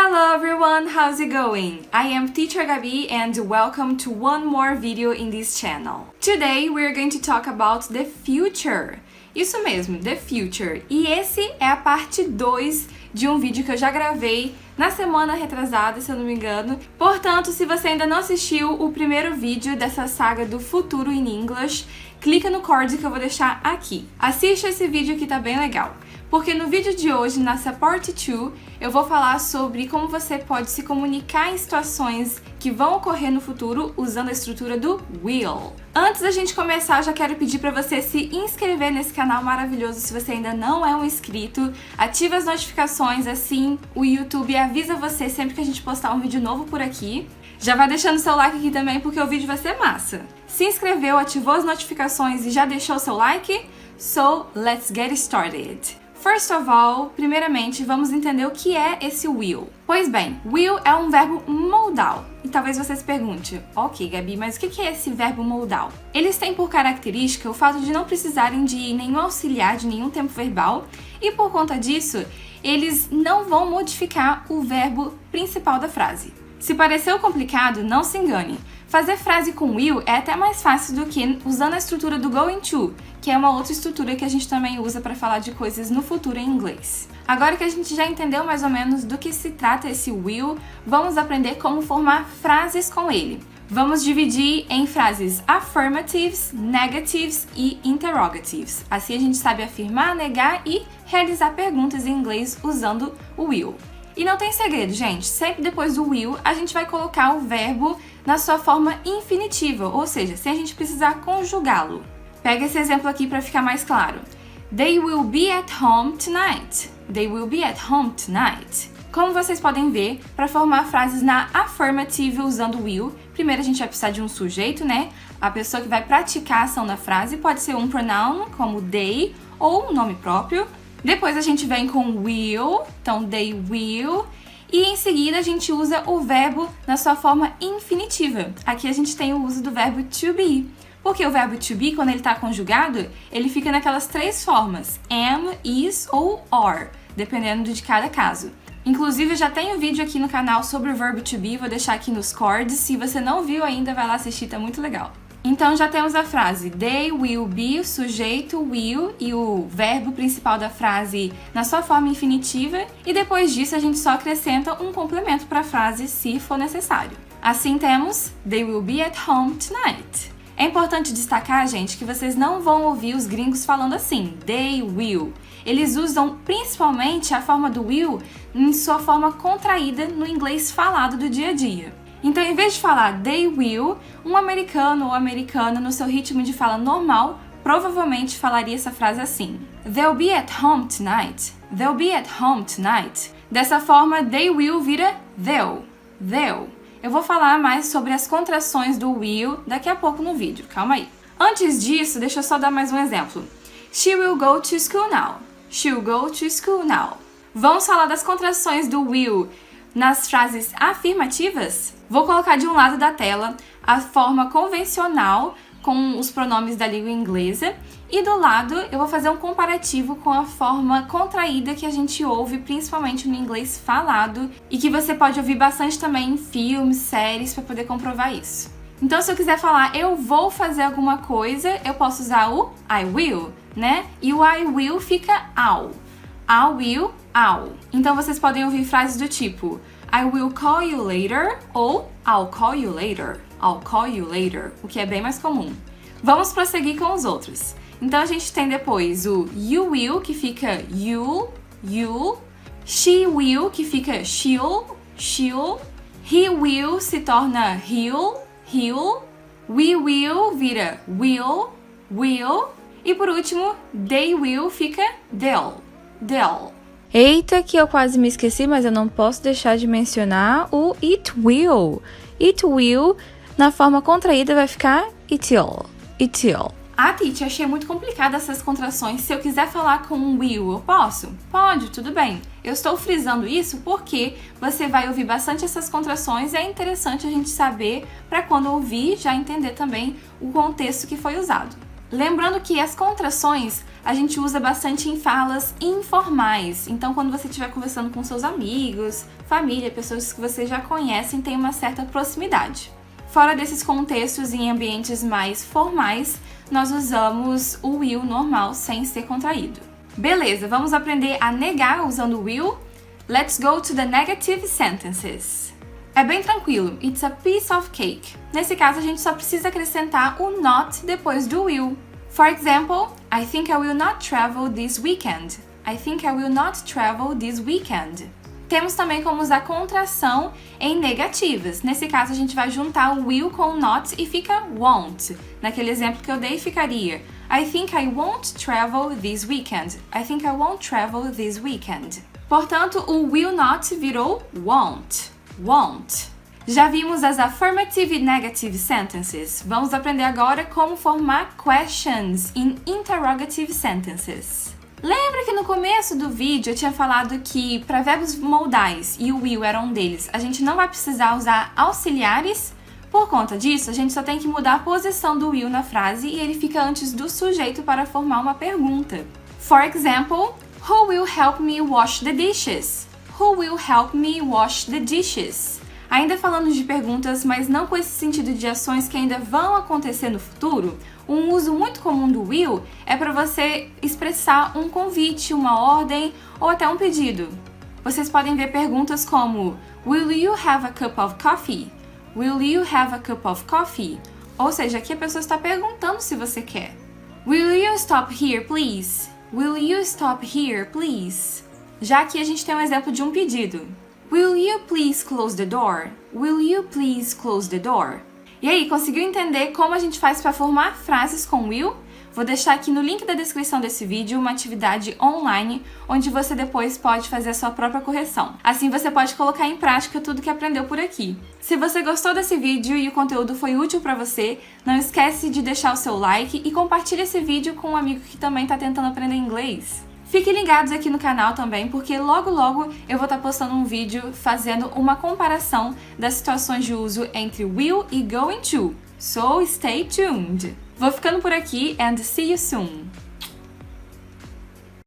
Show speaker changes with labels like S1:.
S1: Hello everyone, how's it going? I am Teacher Gabi and welcome to one more video in this channel. Today we're going to talk about the future. Isso mesmo, the future. E esse é a parte 2 de um vídeo que eu já gravei na semana retrasada, se eu não me engano. Portanto, se você ainda não assistiu o primeiro vídeo dessa saga do futuro in English, clica no card que eu vou deixar aqui. Assiste esse vídeo que tá bem legal. Porque no vídeo de hoje, nessa parte 2, eu vou falar sobre como você pode se comunicar em situações que vão ocorrer no futuro usando a estrutura do will. Antes da gente começar, eu já quero pedir para você se inscrever nesse canal maravilhoso se você ainda não é um inscrito. Ativa as notificações, assim o YouTube avisa você sempre que a gente postar um vídeo novo por aqui. Já vai deixando seu like aqui também porque o vídeo vai ser massa. Se inscreveu, ativou as notificações e já deixou seu like? So, let's get started! First of all, primeiramente, vamos entender o que é esse will. Pois bem, will é um verbo modal. E talvez você se pergunte, ok, Gabi, mas o que é esse verbo modal? Eles têm por característica o fato de não precisarem de nenhum auxiliar, de nenhum tempo verbal, e por conta disso, eles não vão modificar o verbo principal da frase. Se pareceu complicado, não se engane. Fazer frase com will é até mais fácil do que usando a estrutura do going to, que é uma outra estrutura que a gente também usa para falar de coisas no futuro em inglês. Agora que a gente já entendeu mais ou menos do que se trata esse will, vamos aprender como formar frases com ele. Vamos dividir em frases affirmatives, negatives e interrogatives. Assim a gente sabe afirmar, negar e realizar perguntas em inglês usando o will. E não tem segredo, gente. Sempre depois do will, a gente vai colocar o verbo na sua forma infinitiva, ou seja, sem a gente precisar conjugá-lo. Pega esse exemplo aqui para ficar mais claro. They will be at home tonight. They will be at home tonight. Como vocês podem ver, para formar frases na affirmative usando will, primeiro a gente vai precisar de um sujeito, né? A pessoa que vai praticar a ação na frase pode ser um pronoun, como they, ou um nome próprio. Depois a gente vem com will, então they will. E em seguida a gente usa o verbo na sua forma infinitiva. Aqui a gente tem o uso do verbo to be. Porque o verbo to be, quando ele está conjugado, ele fica naquelas 3 formas. Am, is ou are, dependendo de cada caso. Inclusive, eu já tenho vídeo aqui no canal sobre o verbo to be, vou deixar aqui nos cards. Se você não viu ainda, vai lá assistir, tá muito legal. Então já temos a frase they will be, o sujeito will e o verbo principal da frase na sua forma infinitiva, e depois disso a gente só acrescenta um complemento para a frase se for necessário. Assim temos they will be at home tonight. É importante destacar, gente, que vocês não vão ouvir os gringos falando assim, they will. Eles usam principalmente a forma do will em sua forma contraída no inglês falado do dia a dia. Então, em vez de falar they will, um americano ou americana no seu ritmo de fala normal provavelmente falaria essa frase assim: They'll be at home tonight. They'll be at home tonight. Dessa forma, they will vira they'll. They'll. Eu vou falar mais sobre as contrações do will daqui a pouco no vídeo, calma aí. Antes disso, deixa eu só dar mais um exemplo. She will go to school now. She'll go to school now. Vamos falar das contrações do will nas frases afirmativas? Vou colocar de um lado da tela a forma convencional com os pronomes da língua inglesa e do lado eu vou fazer um comparativo com a forma contraída que a gente ouve principalmente no inglês falado e que você pode ouvir bastante também em filmes, séries para poder comprovar isso. Então, se eu quiser falar eu vou fazer alguma coisa, eu posso usar o I will, né? E o I will fica I'll. I will, I'll. Então, vocês podem ouvir frases do tipo I will call you later ou I'll call you later. I'll call you later, o que é bem mais comum. Vamos prosseguir com os outros. Então, a gente tem depois o you will, que fica you'll. She will, que fica she'll. He will se torna he'll. We will vira will. E por último, they will fica they'll.
S2: Eita, que eu quase me esqueci, mas eu não posso deixar de mencionar o it will. It will, na forma contraída, vai ficar it'll.
S1: Ah, Titi, achei muito complicada essas contrações. Se eu quiser falar com um will, eu posso? Pode, tudo bem. Eu estou frisando isso porque você vai ouvir bastante essas contrações e é interessante a gente saber para quando ouvir já entender também o contexto que foi usado. Lembrando que as contrações a gente usa bastante em falas informais. Então, quando você estiver conversando com seus amigos, família, pessoas que você já conhecem, tem uma certa proximidade. Fora desses contextos, em ambientes mais formais, nós usamos o will normal sem ser contraído. Beleza, vamos aprender a negar usando o will? Let's go to the negative sentences. É bem tranquilo, it's a piece of cake. Nesse caso, a gente só precisa acrescentar o not depois do will. For example, I think I will not travel this weekend. I think I will not travel this weekend. Temos também como usar contração em negativas. Nesse caso, a gente vai juntar o will com o not e fica won't. Naquele exemplo que eu dei, ficaria I think I won't travel this weekend. I think I won't travel this weekend. Portanto, o will not virou won't. Won't. Já vimos as affirmative e negative sentences. Vamos aprender agora como formar questions in interrogative sentences. Lembra que no começo do vídeo eu tinha falado que para verbos modais e o will era um deles, a gente não vai precisar usar auxiliares? Por conta disso, a gente só tem que mudar a posição do will na frase e ele fica antes do sujeito para formar uma pergunta. For example, who will help me wash the dishes? Who will help me wash the dishes? Ainda falando de perguntas, mas não com esse sentido de ações que ainda vão acontecer no futuro, um uso muito comum do will é para você expressar um convite, uma ordem ou até um pedido. Vocês podem ver perguntas como Will you have a cup of coffee? Will you have a cup of coffee? Ou seja, aqui a pessoa está perguntando se você quer. Will you stop here, please? Will you stop here, please? Já aqui a gente tem um exemplo de um pedido. Will you please close the door? Will you please close the door? E aí, conseguiu entender como a gente faz para formar frases com will? Vou deixar aqui no link da descrição desse vídeo uma atividade online onde você depois pode fazer a sua própria correção. Assim você pode colocar em prática tudo que aprendeu por aqui. Se você gostou desse vídeo e o conteúdo foi útil para você, não esquece de deixar o seu like e compartilhe esse vídeo com um amigo que também está tentando aprender inglês. Fiquem ligados aqui no canal também, porque logo eu vou estar postando um vídeo fazendo uma comparação das situações de uso entre will e going to. So stay tuned! Vou ficando por aqui and see you soon!